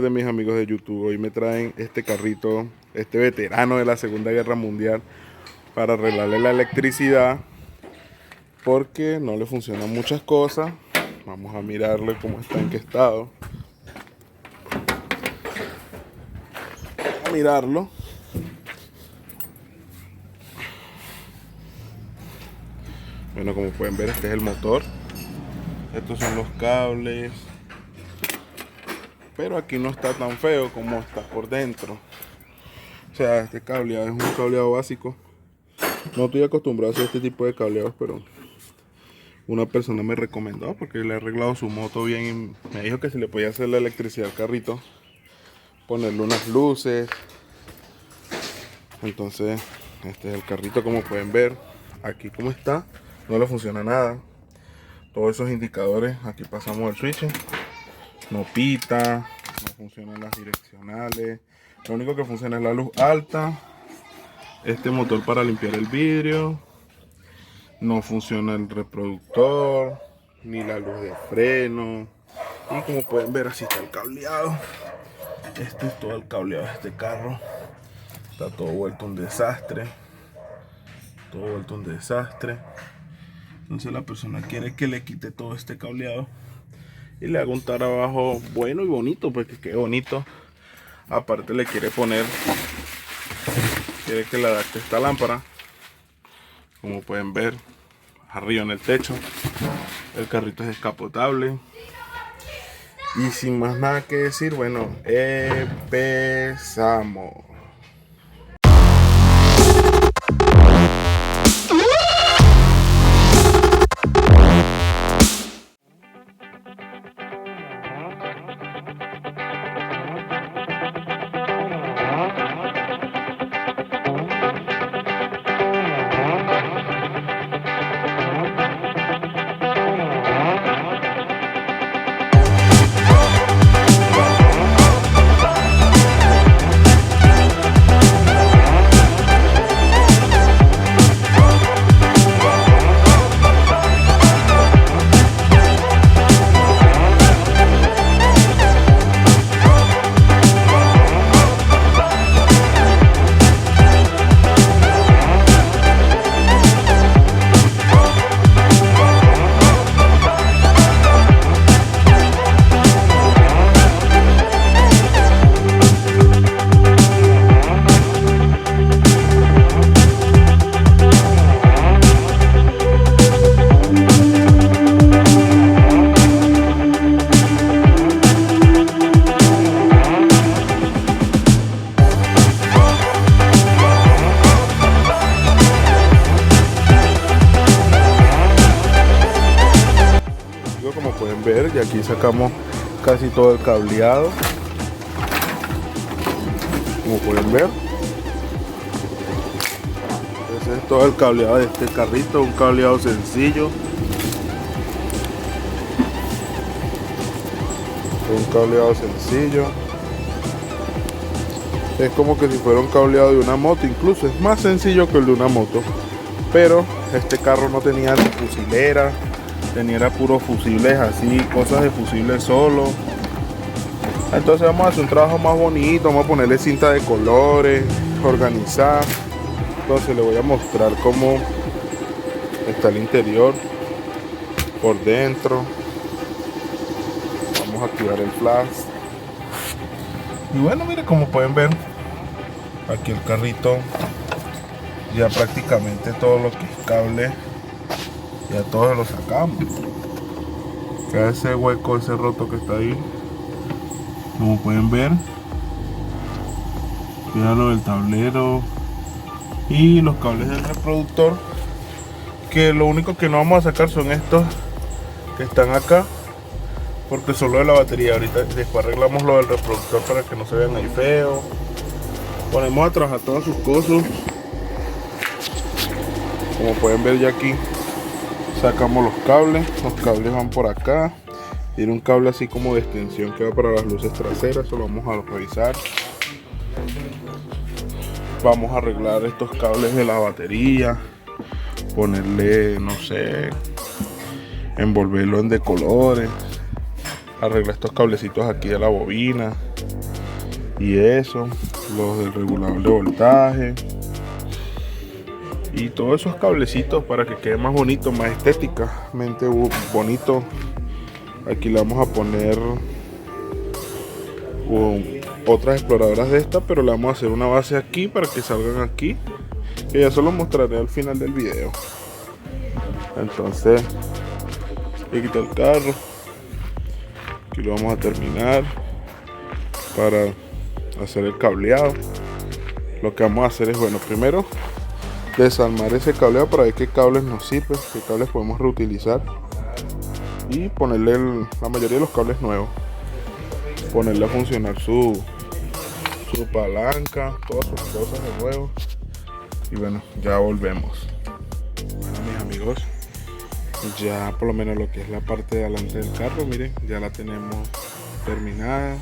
De mis amigos de YouTube, hoy me traen este carrito, este veterano de la Segunda Guerra Mundial, para arreglarle la electricidad porque no le funcionan muchas cosas. Vamos a mirarle cómo está, en qué estado. A mirarlo. Bueno, como pueden ver, este es el motor. Estos son los cables. Pero aquí no está tan feo como está por dentro. O sea, este cableado es un cableado básico. No estoy acostumbrado a hacer este tipo de cableados, pero una persona me recomendó porque le he arreglado su moto bien y me dijo que se le podía hacer la electricidad al carrito, ponerle unas luces. Entonces, este es el carrito, como pueden ver. Aquí como está, no le funciona nada. Todos esos indicadores, aquí pasamos el switch, no pita, no funcionan las direccionales. Lo único que funciona es la luz alta. Este motor para limpiar el vidrio. No funciona el reproductor, ni la luz de freno. Y como pueden ver, así está el cableado. Este es todo el cableado de este carro. Está todo vuelto un desastre. Todo vuelto un desastre. Entonces la persona quiere que le quite todo este cableado y le haga un trabajo bueno y bonito, porque quede bonito. Aparte le quiere que le adapte esta lámpara, como pueden ver, arriba en el techo. El carrito es descapotable. Y sin más nada que decir, bueno, empezamos. Como pueden ver, y aquí sacamos casi todo el cableado, como pueden ver. Ese es todo el cableado de este carrito, un cableado sencillo, es como que si fuera un cableado de una moto, incluso es más sencillo que el de una moto. Pero este carro no tenía fusilera, tenía puros fusibles así, cosas de fusibles solo. Entonces vamos a hacer un trabajo más bonito, vamos a ponerle cinta de colores, organizar. Entonces le voy a mostrar cómo está el interior por dentro. Vamos a activar el flash. Y bueno, miren, como pueden ver, aquí el carrito ya prácticamente todo lo que es cable ya todos lo sacamos. Queda ese hueco, ese roto que está ahí, como pueden ver. Queda lo del tablero y los cables del reproductor, que lo único que no vamos a sacar son estos que están acá, porque solo de la batería. Ahorita después arreglamos lo del reproductor para que no se vean ahí feo. Ponemos a trabajar todas sus cosas. Como pueden ver, ya aquí sacamos los cables van por acá. Tiene un cable así como de extensión que va para las luces traseras, eso lo vamos a revisar. Vamos a arreglar estos cables de la batería, ponerle, no sé, envolverlo en de colores, arreglar estos cablecitos aquí de la bobina. y eso, los del regulador de voltaje y todos esos cablecitos para que quede más bonito, más estéticamente bonito. Aquí le vamos a poner otras exploradoras de esta, pero le vamos a hacer una base aquí para que salgan aquí, que ya se lo mostraré al final del video. Entonces le quito el carro, aquí lo vamos a terminar para hacer el cableado. Lo que vamos a hacer es, bueno, primero desarmar ese cableado para ver qué cables nos sirven, qué cables podemos reutilizar, y ponerle la mayoría de los cables nuevos, ponerle a funcionar su palanca, todas sus cosas de nuevo. Y bueno, ya volvemos. Bueno, mis amigos, ya por lo menos lo que es la parte de adelante del carro, miren, ya la tenemos terminada.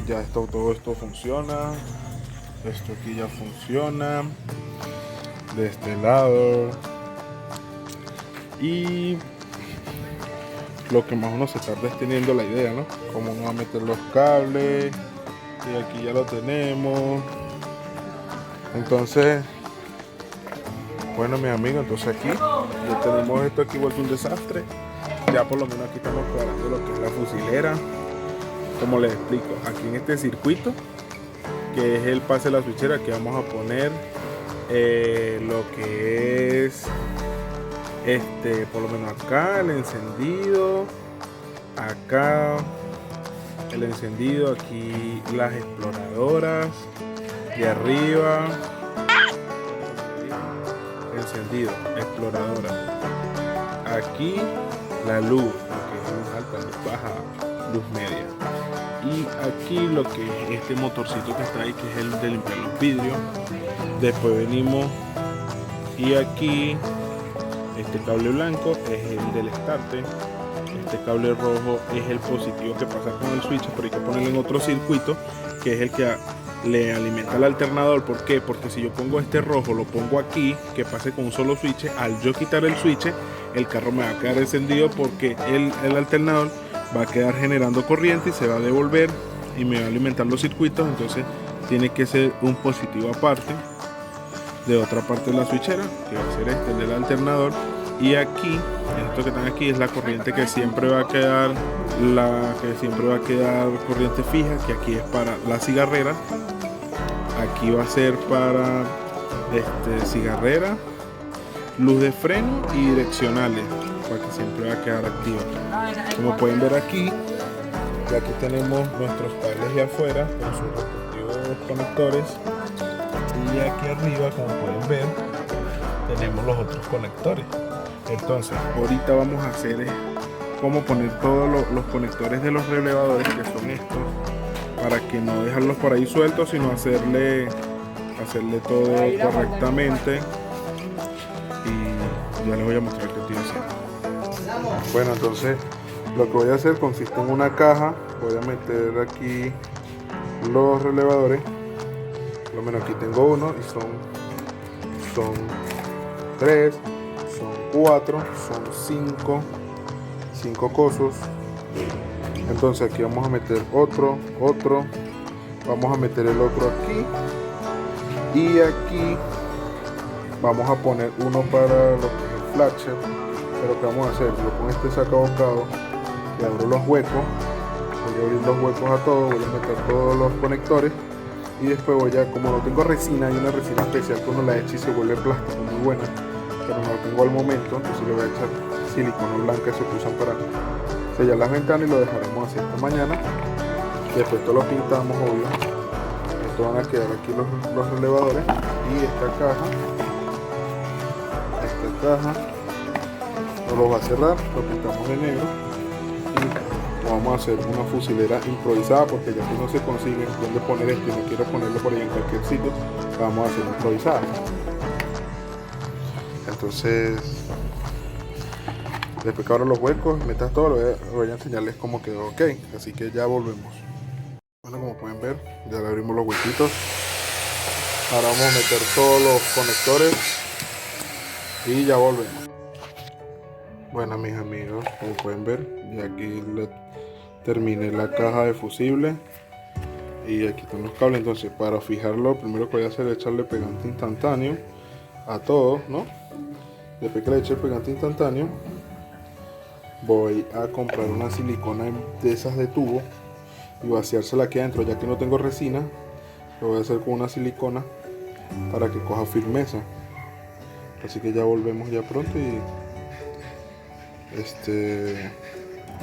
Ya todo esto funciona. Esto aquí ya funciona de este lado, y lo que más uno se tarda es teniendo la idea, ¿no? Cómo uno va a meter los cables, y aquí ya lo tenemos. Entonces, bueno, mis amigos, entonces aquí ya tenemos esto aquí vuelto un desastre. Ya por lo menos aquí estamos cuadrando lo que es la fusilera. Como les explico, aquí en este circuito, que es el pase de la switchera, que vamos a poner lo que es por lo menos acá el encendido, acá el encendido, aquí las exploradoras de arriba, encendido, exploradora, aquí la luz, lo que es luz alta, luz baja, luz media. Y aquí lo que es este motorcito que está ahí, que es el de limpiar los vidrios. Después venimos y aquí este cable blanco es el del starter. Este cable rojo es el positivo que pasa con el switch, pero hay que ponerlo en otro circuito, que es el que le alimenta al alternador. ¿Por qué? Porque si yo pongo este rojo, lo pongo aquí, que pase con un solo switch, al yo quitar el switch, el carro me va a quedar encendido, porque el alternador va a quedar generando corriente y se va a devolver y me va a alimentar los circuitos. Entonces tiene que ser un positivo aparte de otra parte de la switchera, que va a ser el del alternador. Y aquí, esto que están aquí, es la corriente que siempre va a quedar, corriente fija, que aquí es para la cigarrera. Aquí va a ser para cigarrera, luz de freno y direccionales, para que siempre va a quedar activa. Como pueden ver aquí, ya aquí tenemos nuestros cables de afuera con sus respectivos conectores, y aquí arriba, como pueden ver, tenemos los otros conectores. Entonces ahorita vamos a hacer cómo poner todos los conectores de los relevadores, que son estos, para que no dejarlos por ahí sueltos, sino hacerle todo correctamente. Y ya les voy a mostrar qué estoy haciendo. Bueno, entonces lo que voy a hacer consiste en una caja. Voy a meter aquí los relevadores. Por lo menos aquí tengo uno, y son 3, son 4, son 5 cosos. Entonces aquí vamos a meter otro, vamos a meter el otro aquí, y aquí vamos a poner uno para lo que es el flasher. Pero ¿qué vamos a hacer? Yo con este sacabocado le abro los huecos, voy a abrir los huecos a todos, voy a meter todos los conectores, y después voy a, como no tengo resina, hay una resina especial que uno la echa y se vuelve plástico, muy buena, pero no lo tengo al momento, entonces le voy a echar silicona blanca, eso que usan para sellar las ventanas, y lo dejaremos así hasta mañana. Y después esto lo pintamos, obvio. Esto van a quedar aquí los relevadores, y esta caja no lo va a cerrar, lo pintamos de negro, y vamos a hacer una fusilera improvisada, porque ya que no se consigue dónde poner esto y no quiero ponerlo por ahí en cualquier sitio, la vamos a hacer improvisada. Entonces, después que abro los huecos, metas todo, voy a enseñarles cómo quedó. Ok, así que ya volvemos. Bueno, como pueden ver, ya le abrimos los huequitos. Ahora vamos a meter todos los conectores y ya volvemos. Bueno, mis amigos, como pueden ver, ya aquí terminé la caja de fusible y aquí están los cables. Entonces, para fijarlo, lo primero que voy a hacer es echarle pegante instantáneo a todo, ¿no? Después que le eche el pegante instantáneo, voy a comprar una silicona de esas de tubo y vaciársela aquí adentro. Ya que no tengo resina, lo voy a hacer con una silicona para que coja firmeza. Así que ya volvemos ya pronto y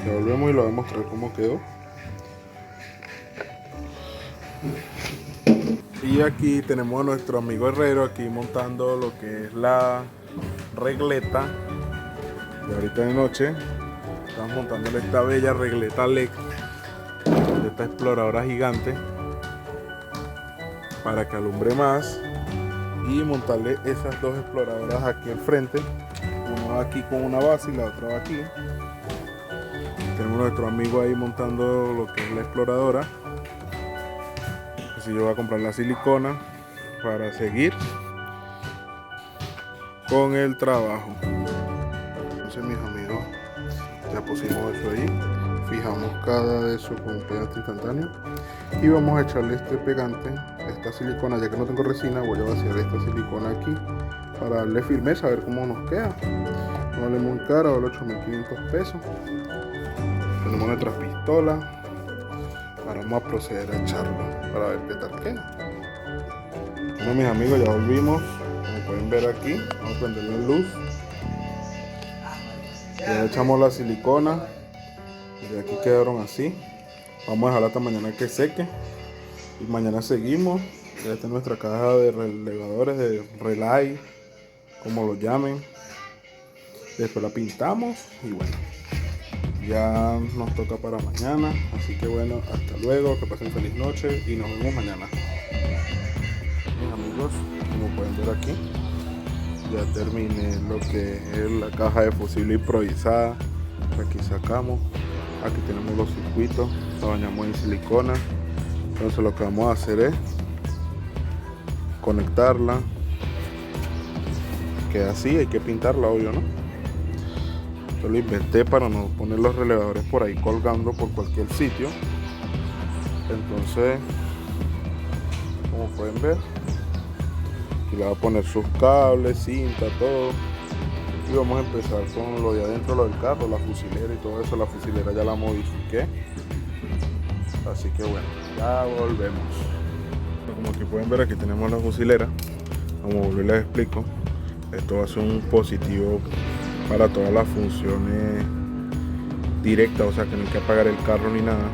ya volvemos y lo voy a mostrar cómo quedó. Y aquí tenemos a nuestro amigo herrero aquí montando lo que es la regleta. Y ahorita de noche estamos montándole esta bella regleta LED de esta exploradora gigante para que alumbre más, y montarle esas dos exploradoras aquí al frente, uno aquí con una base y la otra va aquí. Tenemos a nuestro amigo ahí montando lo que es la exploradora. Así yo voy a comprar la silicona para seguir con el trabajo. Entonces, mis amigos, ya pusimos eso ahí, fijamos cada de eso con un pegante instantáneo y vamos a echarle este pegante, esta silicona. Ya que no tengo resina, voy a vaciar esta silicona aquí para darle firmeza, a ver cómo nos queda. No vale muy cara, vale 8.500 pesos. Tenemos nuestras pistolas. Ahora vamos a proceder a echarlo para ver qué tal queda. Bueno, mis amigos, ya volvimos. Como pueden ver aquí, vamos a prender la luz. Ya echamos la silicona. Y de aquí quedaron así. Vamos a dejarla hasta mañana que seque. Y mañana seguimos. Ya está nuestra caja de relevadores, de relay, como lo llamen. Después la pintamos y bueno, ya nos toca para mañana. Así que bueno, hasta luego, que pasen feliz noche y nos vemos mañana. Mis amigos, como pueden ver aquí, ya terminé lo que es la caja de fusible improvisada. Aquí sacamos, aquí tenemos los circuitos, la bañamos en silicona. Entonces lo que vamos a hacer es conectarla, queda así, hay que pintarla, obvio, ¿no? Yo lo inventé para no poner los relevadores por ahí colgando por cualquier sitio. Entonces, como pueden ver, aquí le voy a poner sus cables, cinta, todo. Y vamos a empezar con lo de adentro, lo del carro, la fusilera y todo eso. La fusilera ya la modifiqué. Así que bueno, ya volvemos. Como aquí pueden ver, aquí tenemos la fusilera. Como les explico, esto va a ser un positivo para todas las funciones directas, o sea que no hay que apagar el carro ni nada.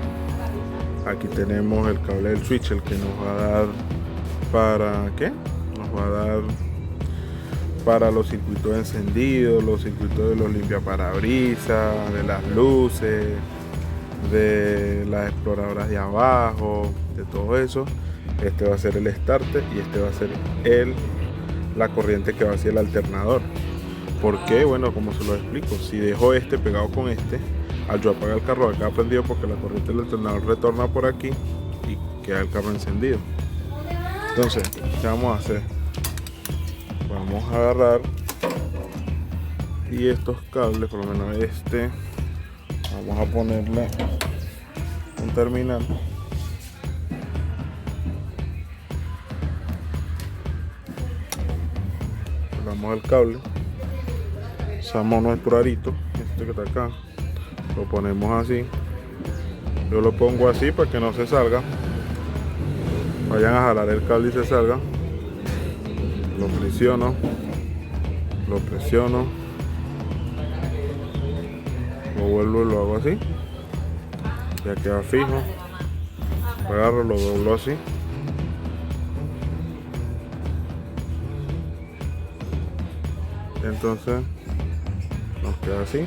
Aquí tenemos el cable del switch, el que nos va a dar para ¿qué? Nos va a dar para los circuitos encendidos, los circuitos de los limpiaparabrisas, de las luces, de las exploradoras de abajo, de todo eso. Este va a ser el starter y este va a ser la corriente que va hacia el alternador. ¿Por qué? Bueno, como se lo explico, si dejo este pegado con este, al yo apagar el carro acá prendido, porque la corriente del alternador retorna por aquí y queda el carro encendido. Entonces, ¿qué vamos a hacer? Vamos a agarrar y estos cables, por lo menos este, vamos a ponerle un terminal. Damos el cable, usamos nuestro arito, este que está acá, lo ponemos así. Yo lo pongo así para que no se salga. Vayan a jalar el cable y se salga. Lo presiono, lo vuelvo y lo hago así. Ya queda fijo. Agarro, lo doblo así. Entonces nos queda así.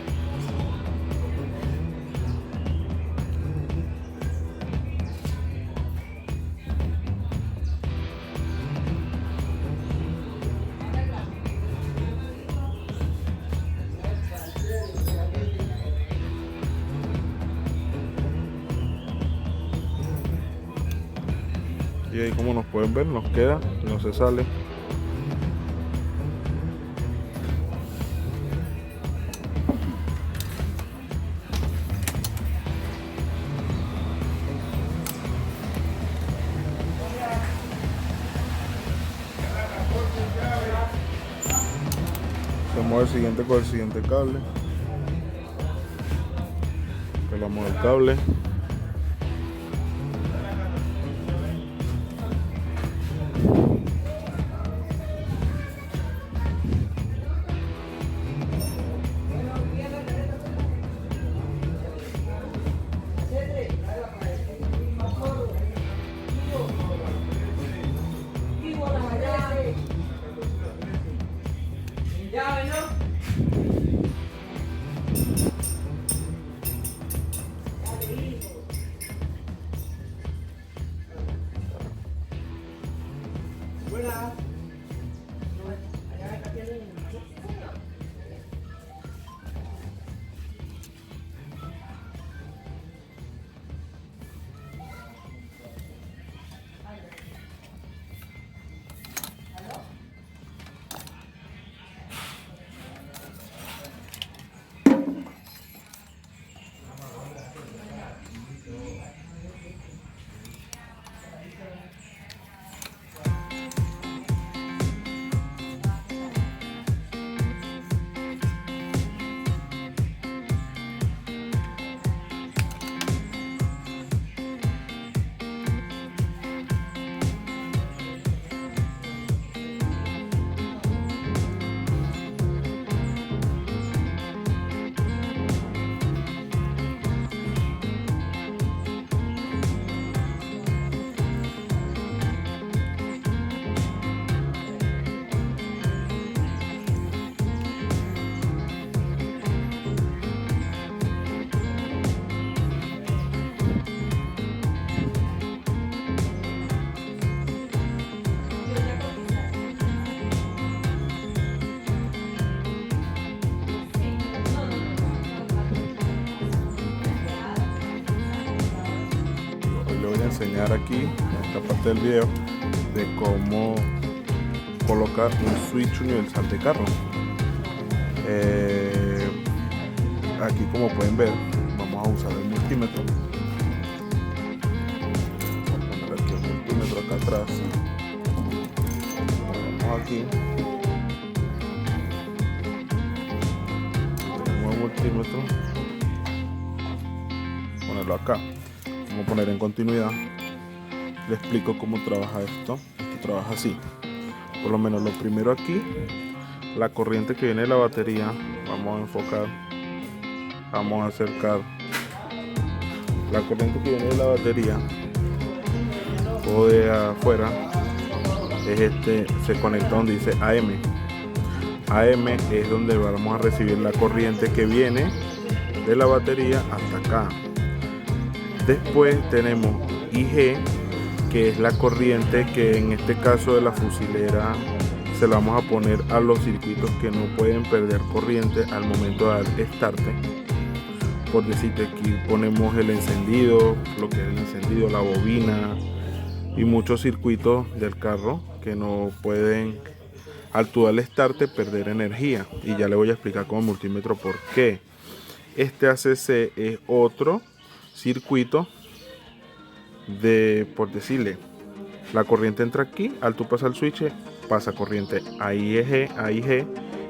Y ahí, como nos pueden ver, nos queda, no se sale. Vamos al siguiente con el siguiente cable. Pelamos el cable. Enseñar aquí en esta parte del video de cómo colocar un switch universal de carro. Aquí, como pueden ver, vamos a usar el multímetro. Vamos a poner aquí el multímetro acá atrás. Vamos aquí. Tenemos el multímetro. Ponerlo acá. Vamos a poner en continuidad. Le explico cómo trabaja esto. Esto trabaja así. Por lo menos lo primero aquí, la corriente que viene de la batería, vamos a enfocar, vamos a acercar la corriente que viene de la batería o de afuera, es se conecta donde dice AM. AM es donde vamos a recibir la corriente que viene de la batería hasta acá. Después tenemos IG, que es la corriente que en este caso de la fusilera se la vamos a poner a los circuitos que no pueden perder corriente al momento de dar start. Por decirte, aquí ponemos el encendido, lo que es el encendido, la bobina y muchos circuitos del carro que no pueden al tú darle start perder energía, y ya le voy a explicar con el multímetro por qué. Este ACC es otro circuito de, por decirle, la corriente entra aquí, al tú pasar el switch pasa corriente a IG, a IG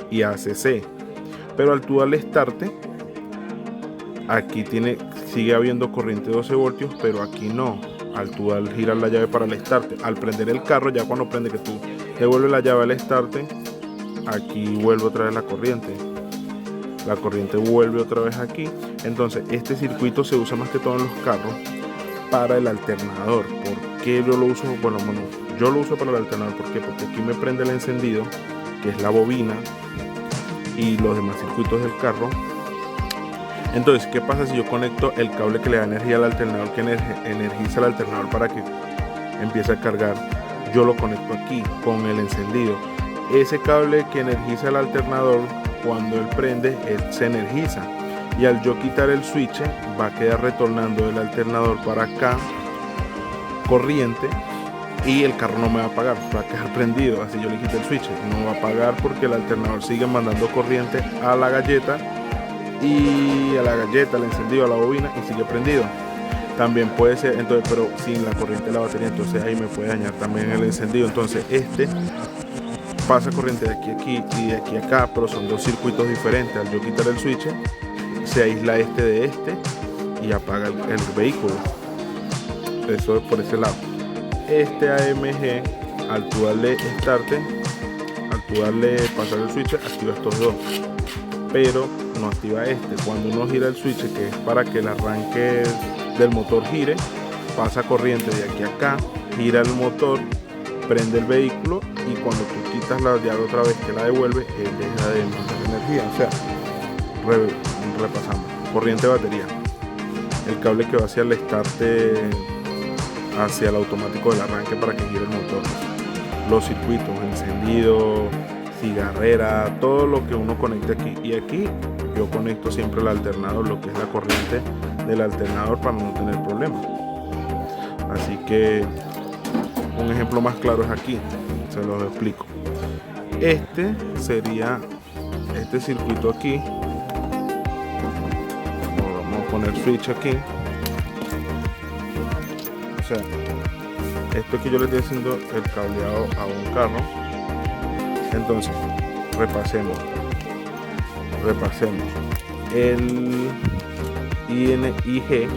y a ACC, pero al tú darle start aquí sigue habiendo corriente de 12 voltios, pero aquí no. Al tú girar la llave para el start, al prender el carro, ya cuando prende, que tú devuelves la llave al start, aquí vuelve otra vez la corriente vuelve otra vez aquí. Entonces este circuito se usa más que todo en los carros para el alternador. ¿Por qué yo lo uso? Bueno, yo lo uso para el alternador. ¿Por qué? Porque aquí me prende el encendido, que es la bobina, y los demás circuitos del carro. Entonces, ¿qué pasa si yo conecto el cable que le da energía al alternador, que energiza el alternador para que empiece a cargar? Yo lo conecto aquí con el encendido. Ese cable que energiza el alternador, cuando él prende, él se energiza, y al yo quitar el switch va a quedar retornando del alternador para acá corriente, y el carro no me va a apagar, va a quedar prendido. Así yo le quito el switch, no va a apagar porque el alternador sigue mandando corriente a la galleta, al encendido, a la bobina, y sigue prendido. También puede ser, entonces, pero sin la corriente de la batería, entonces ahí me puede dañar también el encendido. Entonces pasa corriente de aquí a aquí y de aquí a acá, pero son dos circuitos diferentes. Al yo quitar el switch, se aísla este de este y apaga el vehículo. Eso es por ese lado. Este AMG, al tú darle start, al tú darle pasar el switch, activa estos dos, pero no activa este. Cuando uno gira el switch, que es para que el arranque del motor gire, pasa corriente de aquí a acá, gira el motor, prende el vehículo, y cuando tú quitas la llave otra vez que la devuelve, él deja de mandar energía. O sea, repasamos: corriente de batería, el cable que va hacia el start, hacia el automático del arranque para que gire el motor, los circuitos, encendido, cigarrera, todo lo que uno conecte aquí. Y aquí yo conecto siempre el alternador, lo que es la corriente del alternador, para no tener problemas. Así que un ejemplo más claro es aquí, se los explico. Este sería este circuito aquí. Vamos a poner switch aquí. O sea, esto que yo le estoy haciendo el cableado a un carro. Entonces, repasemos el IG.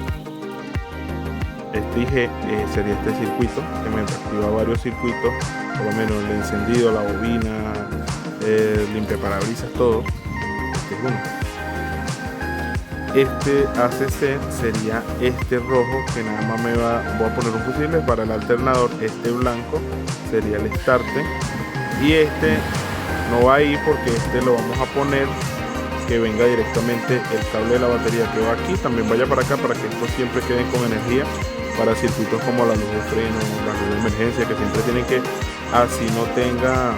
Este IG sería este circuito que me activa varios circuitos, por lo menos el encendido, la bobina, el limpiaparabrisas, todo. Este es uno. Este ACC sería este rojo, que nada más voy a poner un fusible para el alternador. Este blanco sería el starter, y este no va ahí porque este lo vamos a poner que venga directamente el cable de la batería que va aquí, también vaya para acá, para que estos siempre queden con energía para circuitos como la luz de freno, la luz de emergencia, que siempre tienen que, así no tenga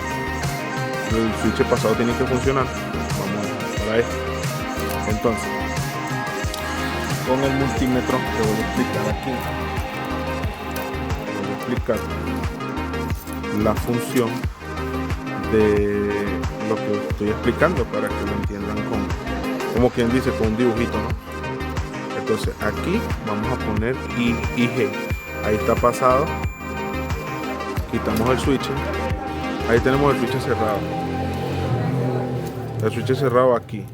el switch pasado, tiene que funcionar. Vamos a dejar para esto. Entonces, con el multímetro te voy a explicar aquí, voy a explicar la función de lo que estoy explicando, para que lo entiendan como quien dice, con un dibujito, ¿no? Entonces aquí vamos a poner IG, ahí está pasado, quitamos el switch, ahí tenemos el switch cerrado, aquí,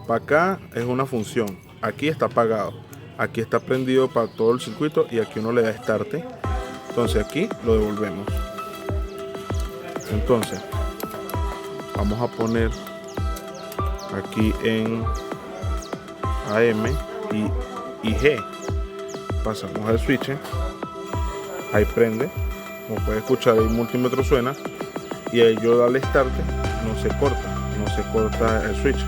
para acá es una función, aquí está apagado, aquí está prendido para todo el circuito, y aquí uno le da start. Entonces aquí lo devolvemos. Entonces vamos a poner aquí en AM y IG, pasamos al switch, ahí prende, como puede escuchar, el multímetro suena, y ahí yo darle start, no se corta el switch.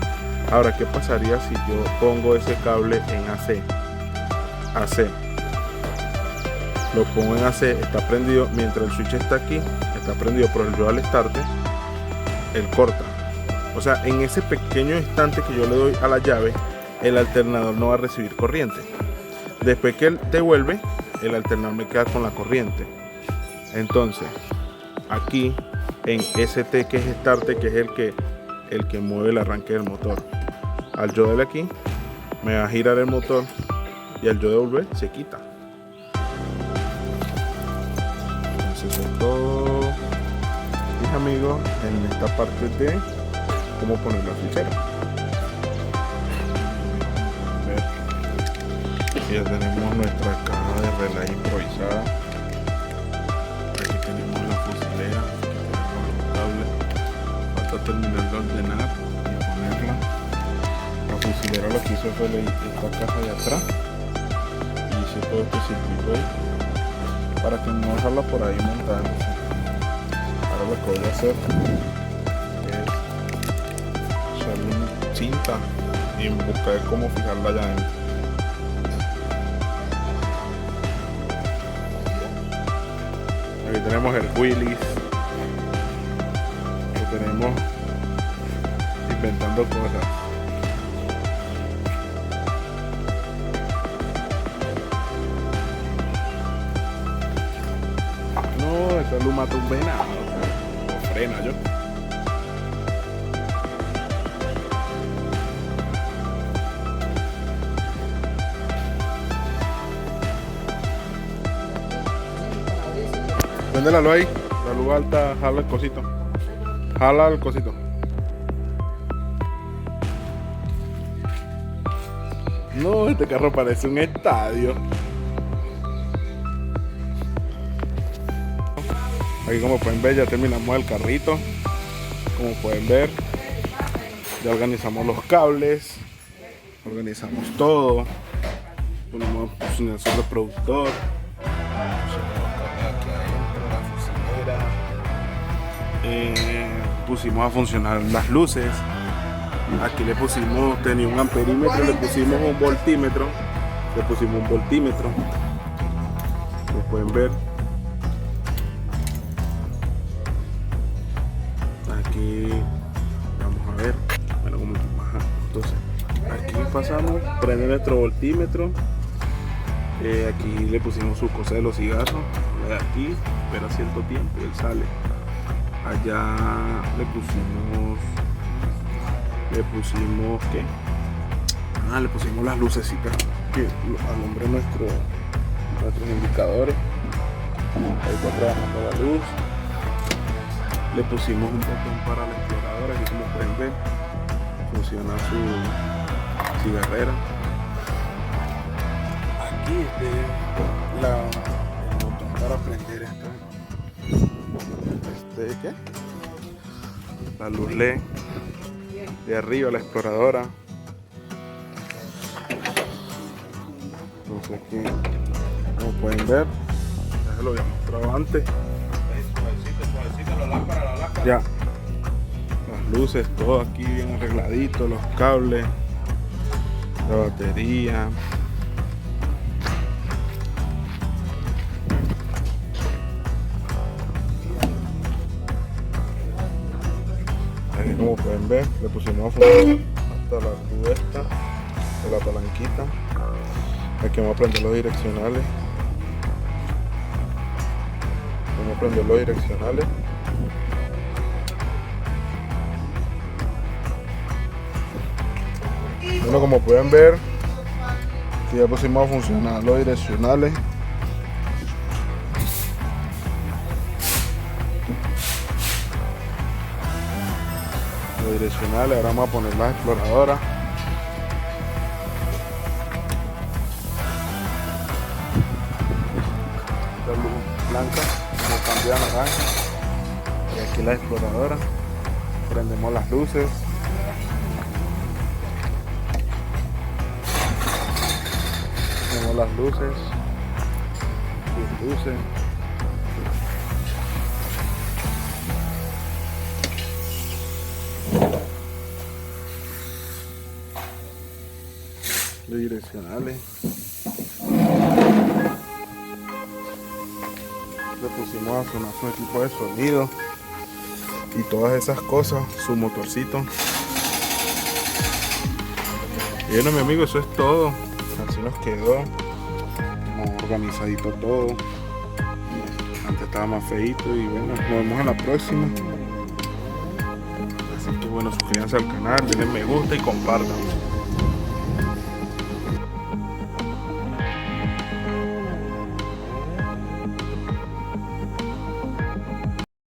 Ahora, ¿qué pasaría si yo pongo ese cable en AC? Lo pongo en AC, está prendido, mientras el switch está aquí, está prendido, pero yo al start, él corta. O sea, en ese pequeño instante que yo le doy a la llave, el alternador no va a recibir corriente. Después que él devuelve, el alternador me queda con la corriente. Entonces, aquí en ST, que es start, que es el que mueve el arranque del motor, al yo darle aquí, me va a girar el motor, y al yo devolver, se quita. Entonces, esto, mis amigos, en esta parte de cómo poner la fichera. Ya tenemos nuestra caja de relay improvisada. Aquí tenemos la fusilera, aquí tenemos los cables. Falta terminar de ordenar y ponerla. La fusilera lo que hizo fue esta caja de atrás, y hice todo este circuito ahí para que no dejarla por ahí montada. Ahora lo que voy a hacer es echarle una cinta y buscar cómo fijarla allá adentro. Aquí tenemos el Willis, que tenemos inventando cosas. No, esta luz mata un venado, lo frena yo. Prende la luz ahí, la luz alta, jala el cosito. Jala el cosito. No, este carro parece un estadio. Aquí como pueden ver ya terminamos el carrito. Como pueden ver ya organizamos los cables, organizamos todo, ponemos el reproductor, pusimos a funcionar las luces. Aquí le pusimos, tenía un amperímetro, le pusimos un voltímetro, como pueden ver. Aquí vamos a ver, bueno, como baja. Entonces aquí pasamos, prende nuestro voltímetro. Aquí le pusimos su cosa de los cigarros, de aquí espera cierto tiempo y él sale. Allá le pusimos ¿qué? Le pusimos las lucecitas que alumbran nuestros indicadores. Ahí está trabajando la luz. Le pusimos un botón para la exploradora, aquí como pueden ver funciona su cigarrera. Aquí el botón para prender ¿qué? La luz LED de arriba, la exploradora. Entonces aquí como pueden ver, ya se lo había mostrado antes. Ya, las luces, todo aquí bien arregladito, los cables, la batería. Aquí como pueden ver, le pusimos a funcionar hasta la luz esta de la palanquita. Aquí vamos a prender los direccionales. Bueno, como pueden ver, aquí ya pusimos a funcionar los direccionales. Ahora vamos a poner las exploradoras. Esta luz blanca, como cambia a naranja. Y aquí la exploradora. Prendemos las luces. Prendemos las luces. Direccionales. Le pusimos a sonar su equipo de sonido y todas esas cosas, su motorcito. Y bueno, mi amigo, eso es todo. Así nos quedó, como organizadito todo. Antes estaba más feito y bueno, nos vemos en la próxima. Así que bueno, suscríbanse al canal, denle me gusta y compartan.